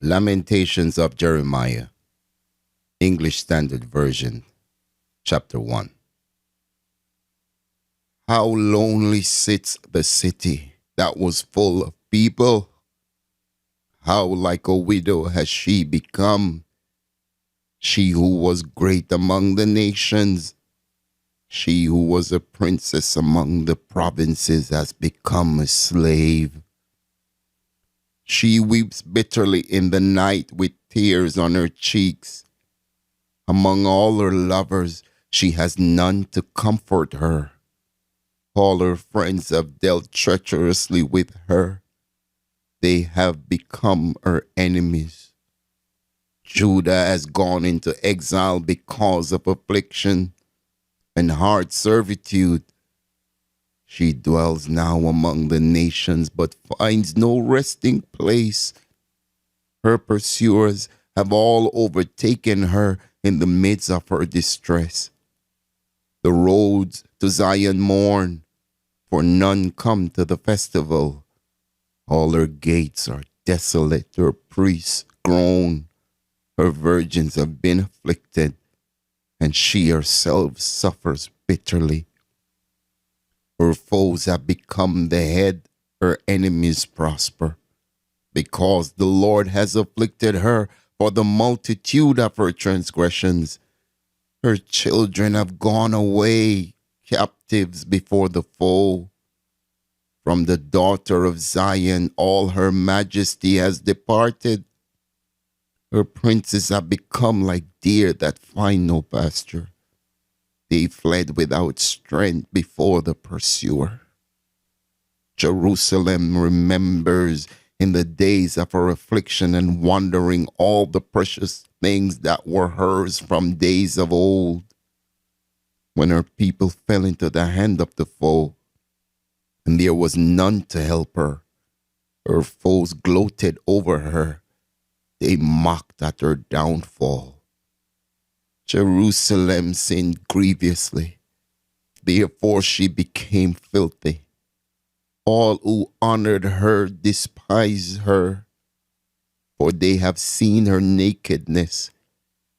Lamentations of Jeremiah, English Standard Version, Chapter 1. How lonely sits the city that was full of people. How like a widow has she become, she who was great among the nations. She who was a princess among the provinces has become a slave. She weeps bitterly in the night with tears on her cheeks. Among all her lovers, she has none to comfort her. All her friends have dealt treacherously with her. They have become her enemies. Judah has gone into exile because of affliction and hard servitude. She dwells now among the nations, but finds no resting place. Her pursuers have all overtaken her in the midst of her distress. The roads to Zion mourn, for none come to the festival. All her gates are desolate, her priests groan. Her virgins have been afflicted, and she herself suffers bitterly. Her foes have become the head, her enemies prosper. Because the Lord has afflicted her for the multitude of her transgressions. Her children have gone away, captives before the foe. From the daughter of Zion, all her majesty has departed. Her princes have become like deer that find no pasture. They fled without strength before the pursuer. Jerusalem remembers in the days of her affliction and wandering all the precious things that were hers from days of old, when her people fell into the hand of the foe, and there was none to help her. Her foes gloated over her. They mocked at her downfall. Jerusalem sinned grievously. Therefore she became filthy. All who honored her despise her, for they have seen her nakedness.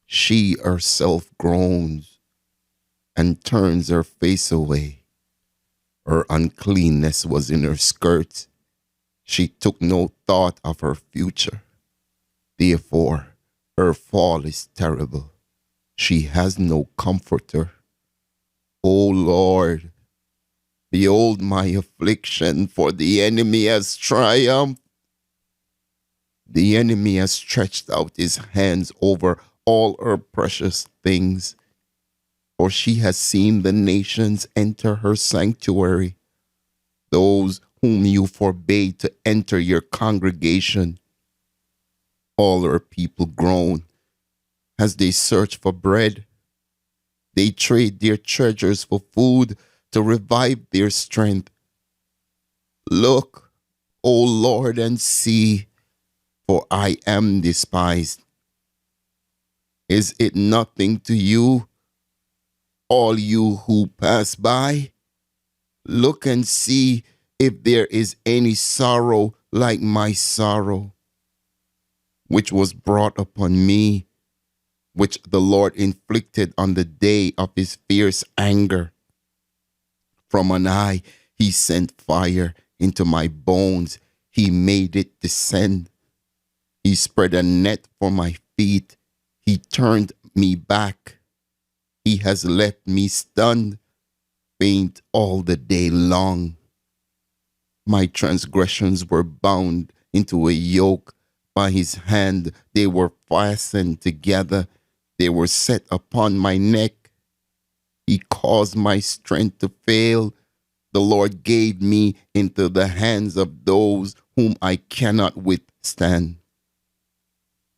She herself groans and turns her face away. Her uncleanness was in her skirts. She took no thought of her future. Therefore, her fall is terrible. She has no comforter. O Lord, behold my affliction, for the enemy has triumphed. The enemy has stretched out his hands over all her precious things, for she has seen the nations enter her sanctuary, those whom you forbade to enter your congregation. All her people groan as they search for bread. They trade their treasures for food to revive their strength. Look, O Lord, and see, for I am despised. Is it nothing to you, all you who pass by? Look and see if there is any sorrow like my sorrow, which was brought upon me, which the Lord inflicted on the day of his fierce anger. From on high he sent fire into my bones. He made it descend. He spread a net for my feet. He turned me back. He has left me stunned, faint all the day long. My transgressions were bound into a yoke. By his hand they were fastened together. They were set upon my neck. He caused my strength to fail. The Lord gave me into the hands of those whom I cannot withstand.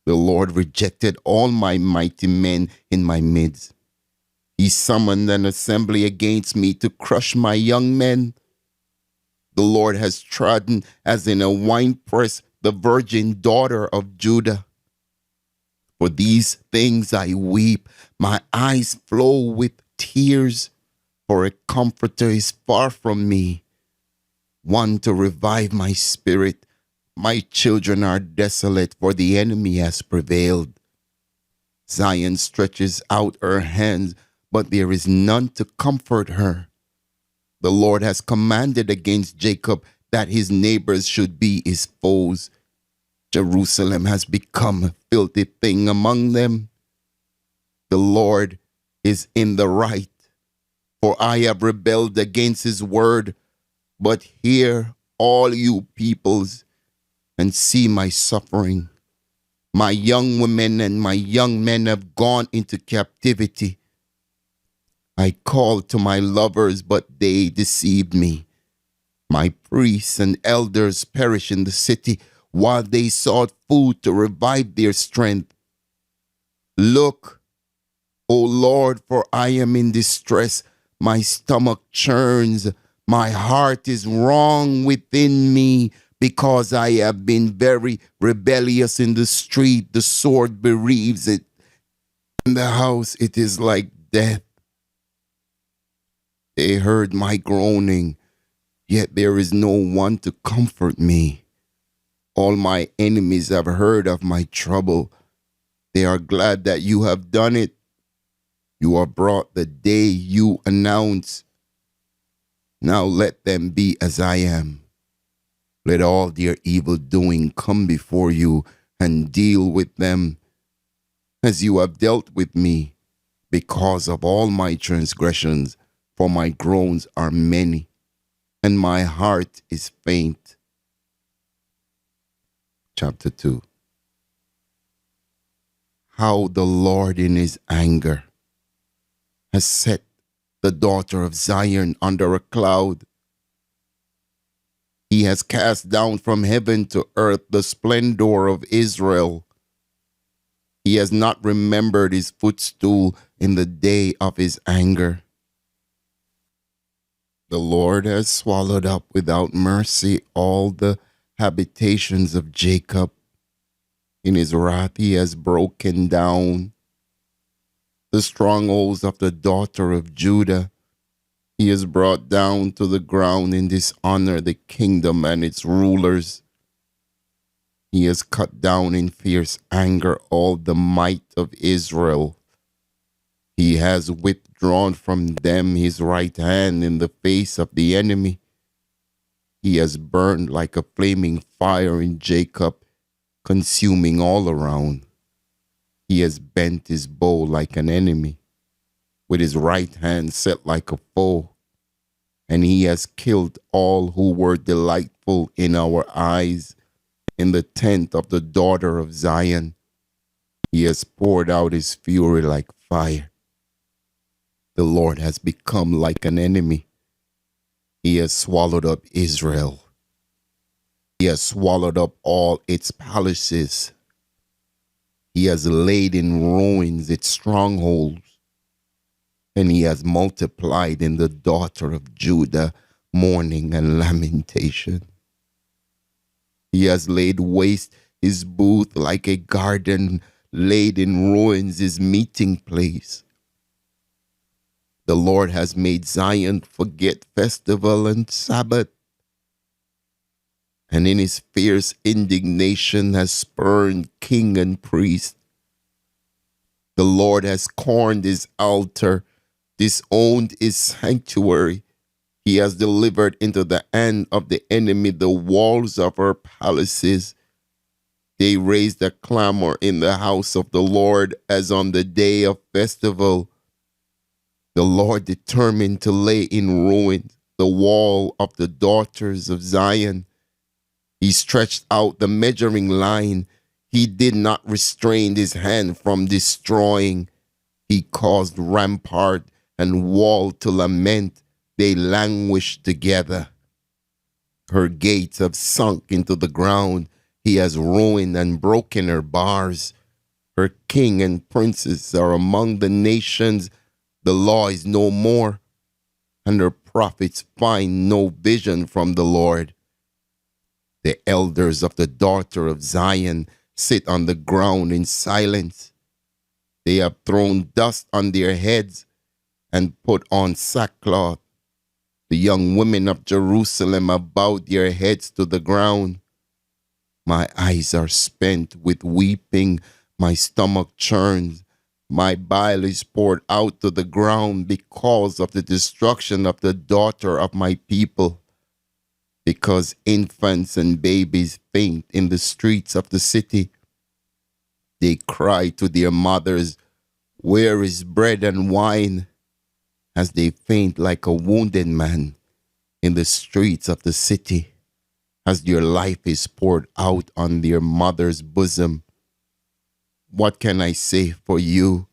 The Lord rejected all my mighty men in my midst. He summoned an assembly against me to crush my young men. The Lord has trodden as in a winepress the virgin daughter of Judah. For these things I weep, my eyes flow with tears, for a comforter is far from me, one to revive my spirit. My children are desolate, for the enemy has prevailed. Zion stretches out her hands, but there is none to comfort her. The Lord has commanded against Jacob that his neighbors should be his foes. Jerusalem has become a filthy thing among them. The Lord is in the right, for I have rebelled against his word. But hear, all you peoples, and see my suffering. My young women and my young men have gone into captivity. I called to my lovers, but they deceived me. My priests and elders perish in the city, while they sought food to revive their strength. Look, O Lord, for I am in distress. My stomach churns. My heart is wrong within me, because I have been very rebellious in the street. The sword bereaves it. In the house it is like death. They heard my groaning, yet there is no one to comfort me. All my enemies have heard of my trouble. They are glad that you have done it. You have brought the day you announce. Now let them be as I am. Let all their evil doing come before you, and deal with them as you have dealt with me, because of all my transgressions, for my groans are many, and my heart is faint. Chapter 2. How the Lord in his anger has set the daughter of Zion under a cloud. He has cast down from heaven to earth the splendor of Israel. He has not remembered his footstool in the day of his anger. The Lord has swallowed up without mercy all the habitations of Jacob. In his wrath he has broken down the strongholds of the daughter of Judah. He has brought down to the ground in dishonor the kingdom and its rulers. He has cut down in fierce anger all the might of Israel. He has withdrawn from them his right hand in the face of the enemy. He has burned like a flaming fire in Jacob, consuming all around. He has bent his bow like an enemy, with his right hand set like a foe, and he has killed all who were delightful in our eyes. In the tent of the daughter of Zion, he has poured out his fury like fire. The Lord has become like an enemy. He has swallowed up Israel. He has swallowed up all its palaces. He has laid in ruins its strongholds, and he has multiplied in the daughter of Judah mourning and lamentation. He has laid waste his booth like a garden, laid in ruins his meeting place. The Lord has made Zion forget festival and Sabbath, and in his fierce indignation has spurned king and priest. The Lord has scorned his altar, disowned his sanctuary. He has delivered into the hand of the enemy the walls of her palaces. They raised a clamor in the house of the Lord as on the day of festival. The Lord determined to lay in ruins the wall of the daughters of Zion. He stretched out the measuring line. He did not restrain his hand from destroying. He caused rampart and wall to lament. They languished together. Her gates have sunk into the ground. He has ruined and broken her bars. Her king and princes are among the nations. The law is no more, and her prophets find no vision from the Lord. The elders of the daughter of Zion sit on the ground in silence. They have thrown dust on their heads and put on sackcloth. The young women of Jerusalem have bowed their heads to the ground. My eyes are spent with weeping, my stomach churns, my bile is poured out to the ground because of the destruction of the daughter of my people, because infants and babies faint in the streets of the city. They cry to their mothers, "Where is bread and wine?" as they faint like a wounded man in the streets of the city, as their life is poured out on their mother's bosom. What can I say for you?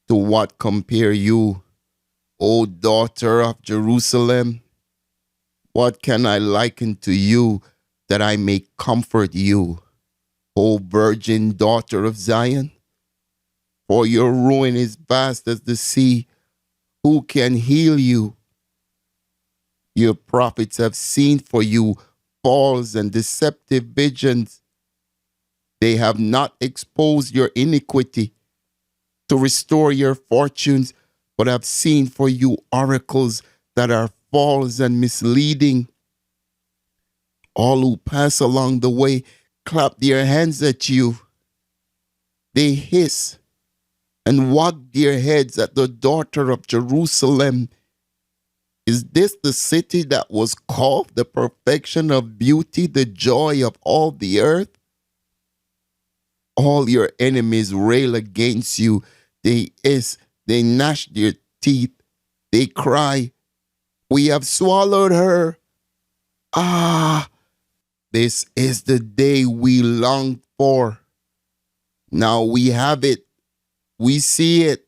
To what compare you, O daughter of Jerusalem? What can I liken to you that I may comfort you, O virgin daughter of Zion? For your ruin is vast as the sea. Who can heal you? Your prophets have seen for you false and deceptive visions. They have not exposed your iniquity to restore your fortunes, but have seen for you oracles that are false and misleading. All who pass along the way clap their hands at you. They hiss and wag their heads at the daughter of Jerusalem. Is this the city that was called the perfection of beauty, the joy of all the earth? All your enemies rail against you. They hiss, they gnash their teeth. They cry, "We have swallowed her." Ah, this is the day we longed for. Now we have it. We see it.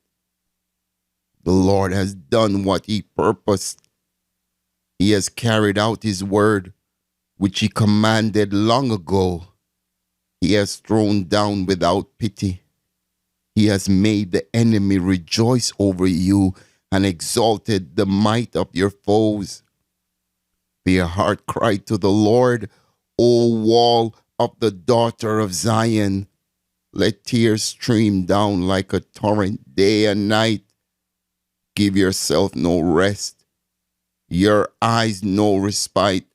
The Lord has done what he purposed. He has carried out his word, which he commanded long ago. He has thrown down without pity. He has made the enemy rejoice over you and exalted the might of your foes. Their heart cried to the Lord, O wall of the daughter of Zion. Let tears stream down like a torrent day and night. Give yourself no rest, your eyes no respite.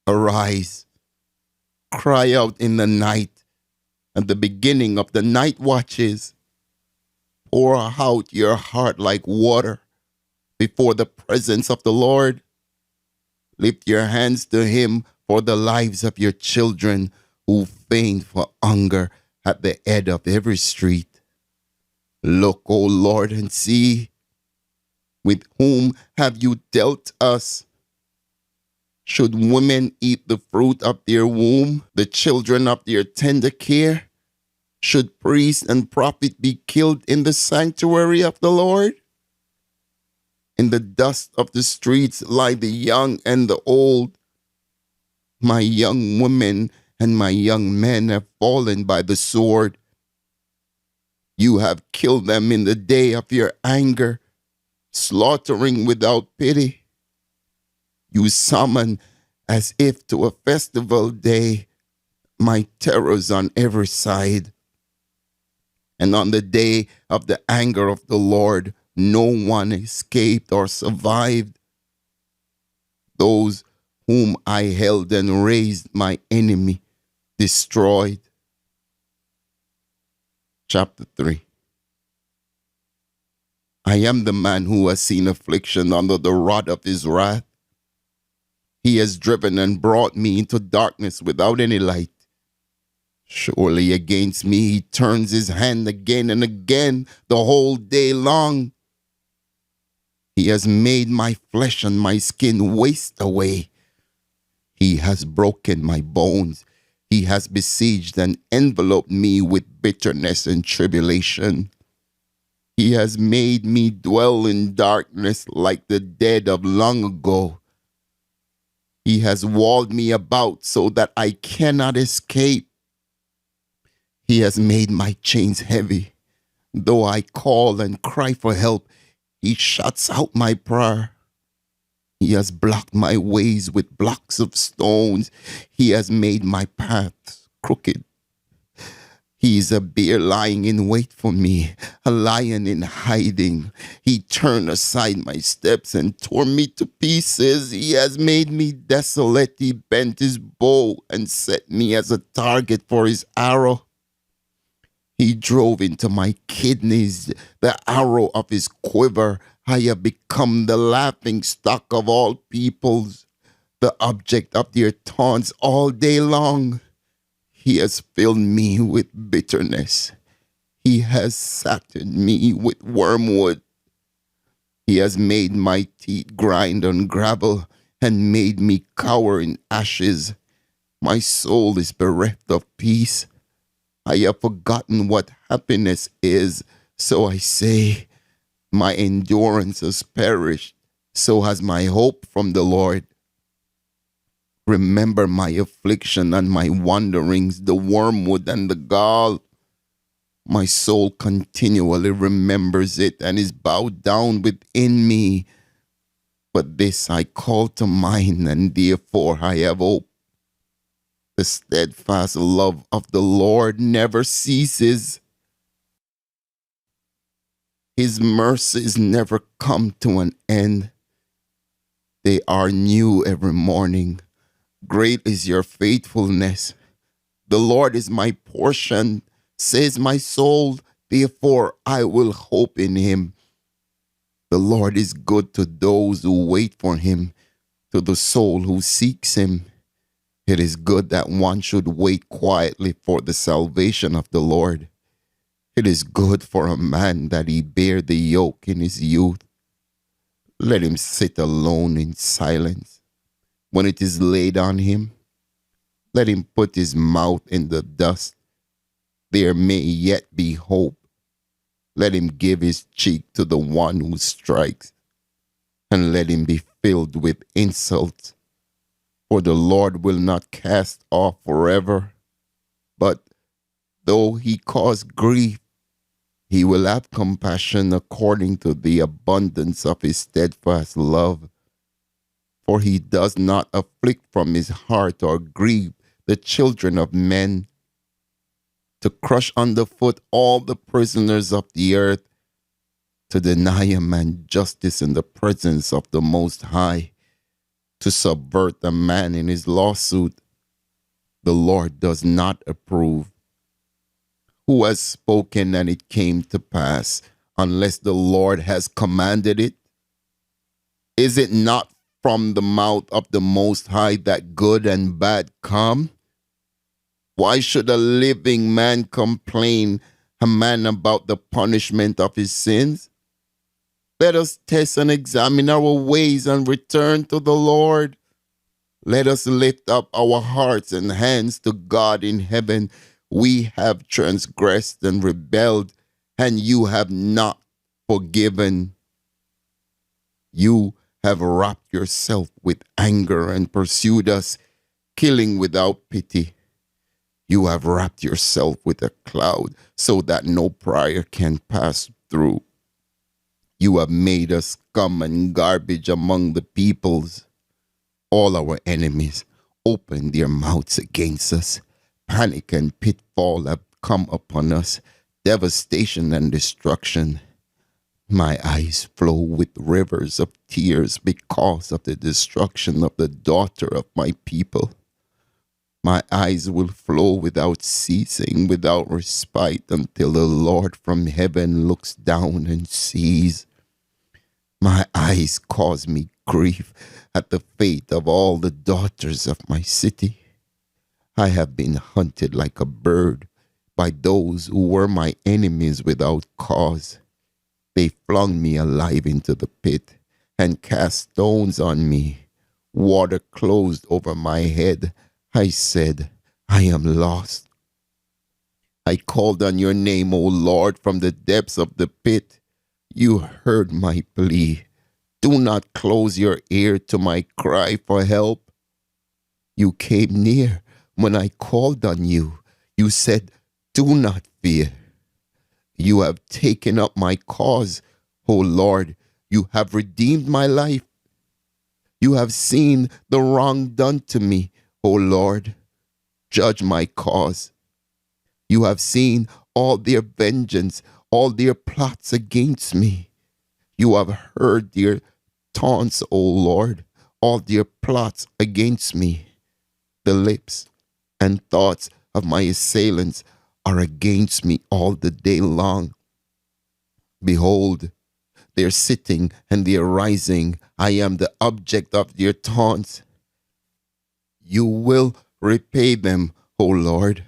Arise, cry out in the night, at the beginning of the night watches. Pour out your heart like water before the presence of the Lord. Lift your hands to him for the lives of your children who faint for hunger at the head of every street. Look, O Lord, and see, with whom have you dealt us? Should women eat the fruit of their womb, the children of their tender care? Should priest and prophet be killed in the sanctuary of the Lord? In the dust of the streets lie the young and the old. My young women and my young men have fallen by the sword. You have killed them in the day of your anger, slaughtering without pity. You summon, as if to a festival day, my terrors on every side. And on the day of the anger of the Lord, no one escaped or survived. Those whom I held and raised my enemy destroyed. Chapter 3. I am the man who has seen affliction under the rod of his wrath. He has driven and brought me into darkness without any light. Surely against me he turns his hand again and again the whole day long. He has made my flesh and my skin waste away. He has broken my bones. He has besieged and enveloped me with bitterness and tribulation. He has made me dwell in darkness like the dead of long ago. He has walled me about so that I cannot escape. He has made my chains heavy. Though I call and cry for help, he shuts out my prayer. He has blocked my ways with blocks of stones. He has made my paths crooked. He is a bear lying in wait for me, a lion in hiding. He turned aside my steps and tore me to pieces. He has made me desolate. He bent his bow and set me as a target for his arrow. He drove into my kidneys the arrow of his quiver. I have become the laughing stock of all peoples, the object of their taunts all day long. He has filled me with bitterness. He has saturated me with wormwood. He has made my teeth grind on gravel and made me cower in ashes. My soul is bereft of peace. I have forgotten what happiness is, so I say, my endurance has perished, so has my hope from the Lord. Remember my affliction and my wanderings, the wormwood and the gall. My soul continually remembers it and is bowed down within me. But this I call to mind, and therefore I have hope. The steadfast love of the Lord never ceases. His mercies never come to an end. They are new every morning. Great is your faithfulness. The Lord is my portion, says my soul, therefore I will hope in him. The Lord is good to those who wait for him, to the soul who seeks him. It is good that one should wait quietly for the salvation of the Lord. It is good for a man that he bear the yoke in his youth. Let him sit alone in silence. When it is laid on him, let him put his mouth in the dust. There may yet be hope. Let him give his cheek to the one who strikes, and let him be filled with insults. For the Lord will not cast off forever, but though he cause grief, he will have compassion according to the abundance of his steadfast love. For he does not afflict from his heart or grieve the children of men, to crush underfoot all the prisoners of the earth, to deny a man justice in the presence of the Most High, to subvert a man in his lawsuit. The Lord does not approve. Who has spoken and it came to pass, unless the Lord has commanded it? Is it not from the mouth of the Most High that good and bad come? Why should a living man complain, a man about the punishment of his sins? Let us test and examine our ways and return to the Lord. Let us lift up our hearts and hands to God in heaven. We have transgressed and rebelled, and you have not forgiven. You have wrapped yourself with anger and pursued us, killing without pity. You have wrapped yourself with a cloud so that no prayer can pass through. You have made us scum and garbage among the peoples. All our enemies open their mouths against us. Panic and pitfall have come upon us, devastation and destruction. My eyes flow with rivers of tears because of the destruction of the daughter of my people. My eyes will flow without ceasing, without respite, until the Lord from heaven looks down and sees. My eyes cause me grief at the fate of all the daughters of my city. I have been hunted like a bird by those who were my enemies without cause. They flung me alive into the pit and cast stones on me. Water closed over my head. I said, I am lost. I called on your name, O Lord, from the depths of the pit. You heard my plea. Do not close your ear to my cry for help. You came near when I called on you. You said, do not fear. You have taken up my cause, O Lord. You have redeemed my life. You have seen the wrong done to me, O Lord. Judge my cause. You have seen all their vengeance, all their plots against me. You have heard their taunts, O Lord, all their plots against me. The lips and thoughts of my assailants are against me all the day long. Behold, their sitting and their rising, I am the object of their taunts. You will repay them, O Lord,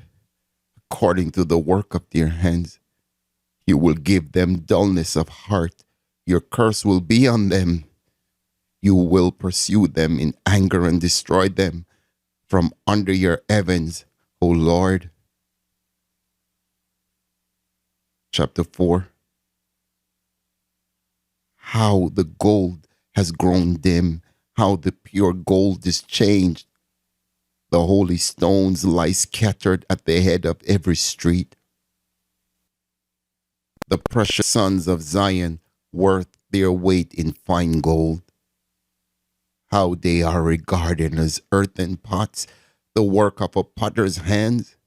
according to the work of their hands. You will give them dullness of heart. Your curse will be on them. You will pursue them in anger and destroy them from under your heavens, O Lord. Chapter 4. How the gold has grown dim, how the pure gold is changed. The holy stones lie scattered at the head of every street. The precious sons of Zion worth their weight in fine gold. How they are regarded as earthen pots, the work of a potter's hands.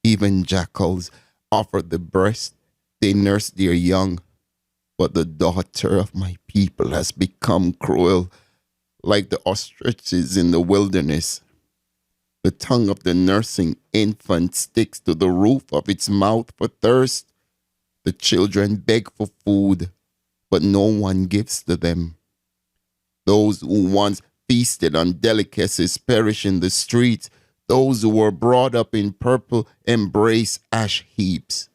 Even jackals offer the breast, they nurse their young. But the daughter of my people has become cruel, like the ostriches in the wilderness. The tongue of the nursing infant sticks to the roof of its mouth for thirst. The children beg for food, but no one gives to them. Those who once feasted on delicacies perish in the streets. Those who were brought up in purple embrace ash heaps.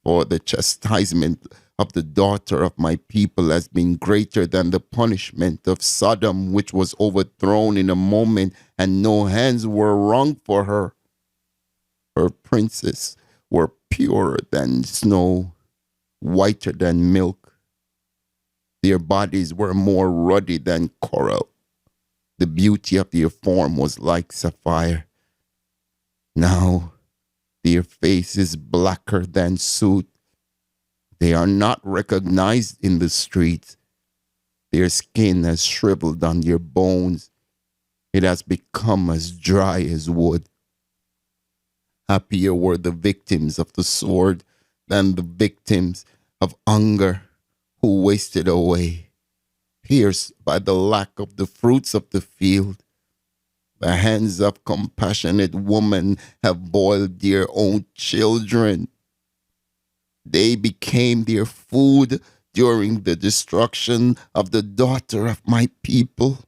For the chastisement of the daughter of my people has been greater than the punishment of Sodom, which was overthrown in a moment, and no hands were wrung for her. Her princes were purer than snow, whiter than milk. Their bodies were more ruddy than coral. The beauty of their form was like sapphire. Now their face is blacker than soot. They are not recognized in the streets. Their skin has shriveled on their bones. It has become as dry as wood. Happier were the victims of the sword than the victims of hunger who wasted away, pierced by the lack of the fruits of the field. The hands of compassionate women have boiled their own children. They became their food during the destruction of the daughter of my people.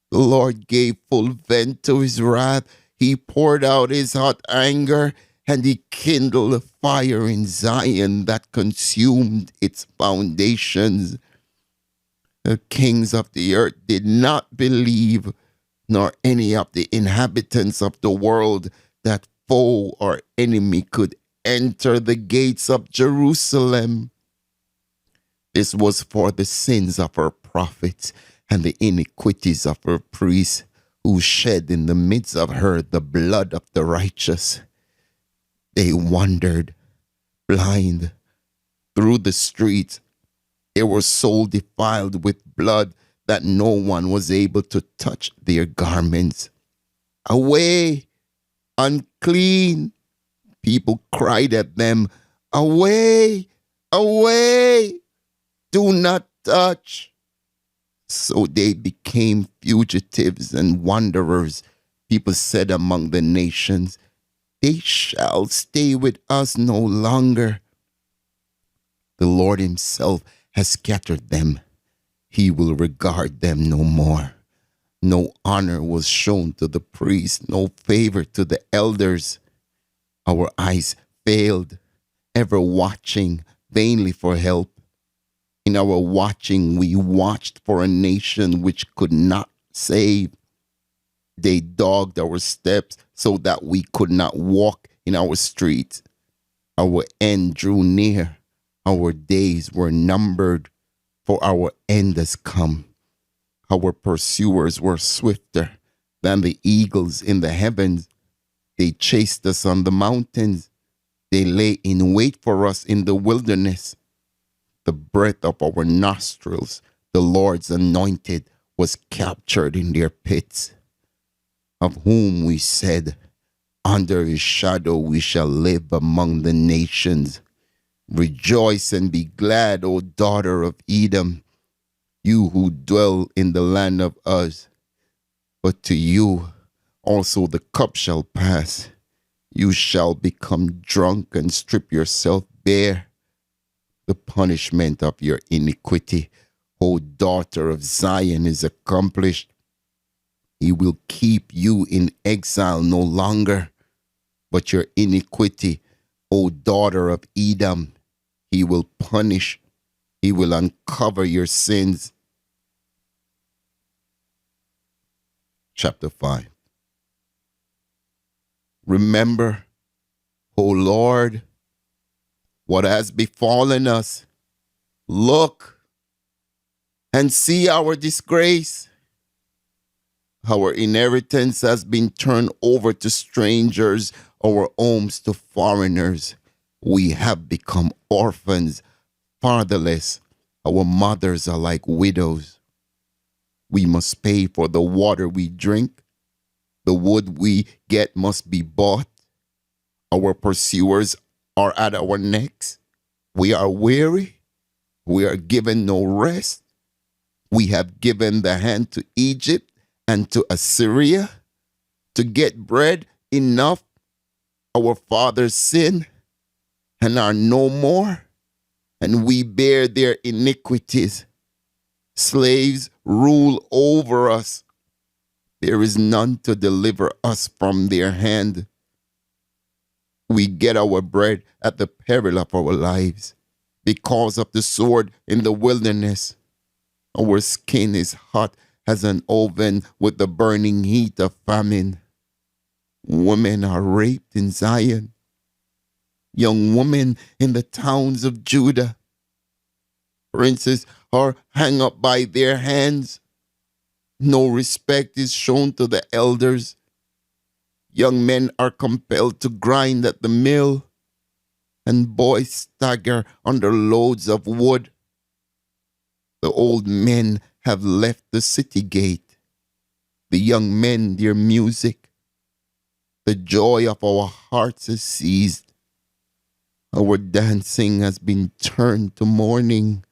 The Lord gave full vent to his wrath. He poured out his hot anger, and he kindled a fire in Zion that consumed its foundations. The kings of the earth did not believe, nor any of the inhabitants of the world, that foe or enemy could enter the gates of Jerusalem. This was for the sins of her prophets and the iniquities of her priests, who shed in the midst of her the blood of the righteous. They wandered blind through the streets. They were so defiled with blood that no one was able to touch their garments. Away, unclean! People cried at them, away, away, do not touch. So they became fugitives and wanderers. People said among the nations, they shall stay with us no longer. The Lord himself has scattered them. He will regard them no more. No honor was shown to the priests, no favor to the elders. Our eyes failed, ever watching vainly for help. In our watching, we watched for a nation which could not save. They dogged our steps so that we could not walk in our streets. Our end drew near. Our days were numbered, for our end has come. Our pursuers were swifter than the eagles in the heavens. They chased us on the mountains. They lay in wait for us in the wilderness. The breath of our nostrils, the Lord's anointed, was captured in their pits, of whom we said, Under his shadow we shall live among the nations. Rejoice and be glad, O daughter of Edom, you who dwell in the land of Uz. But to you also the cup shall pass. You shall become drunk and strip yourself bare. The punishment of your iniquity, O daughter of Zion, is accomplished. He will keep you in exile no longer, but your iniquity, O daughter of Edom, he will punish. He will uncover your sins. Chapter 5. Remember, O Lord, what has befallen us. Look and see our disgrace. Our inheritance has been turned over to strangers, our homes to foreigners. We have become orphans, fatherless. Our mothers are like widows. We must pay for the water we drink. The wood we get must be bought. Our pursuers are at our necks. We are weary. We are given no rest. We have given the hand to Egypt and to Assyria to get bread enough. Our fathers sin and are no more, and we bear their iniquities. Slaves rule over us. There is none to deliver us from their hand. We get our bread at the peril of our lives. Because of the sword in the wilderness, our skin is hot as an oven with the burning heat of famine. Women are raped in Zion. Young women in the towns of Judah. Princes are hung up by their hands. No respect is shown to the elders. Young men are compelled to grind at the mill, and boys stagger under loads of wood. The old men have left the city gate, the young men their music. The joy of our hearts is ceased. Our dancing has been turned to mourning.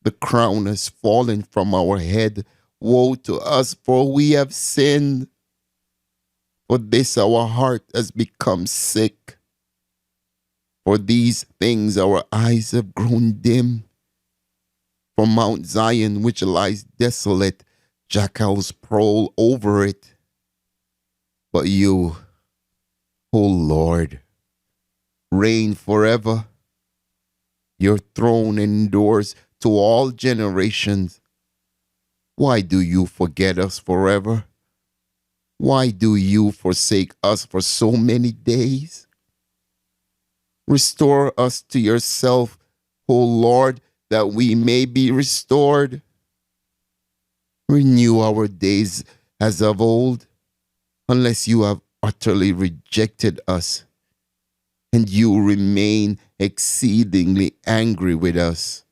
The crown has fallen from our head. Woe to us, for we have sinned. For this our heart has become sick. For these things our eyes have grown dim. For Mount Zion, which lies desolate, jackals prowl over it. But you, O Lord, reign forever. Your throne endures to all generations. Why do you forget us forever? Why do you forsake us for so many days? Restore us to yourself, O Lord, that we may be restored. Renew our days as of old, unless you have utterly rejected us, and you remain exceedingly angry with us.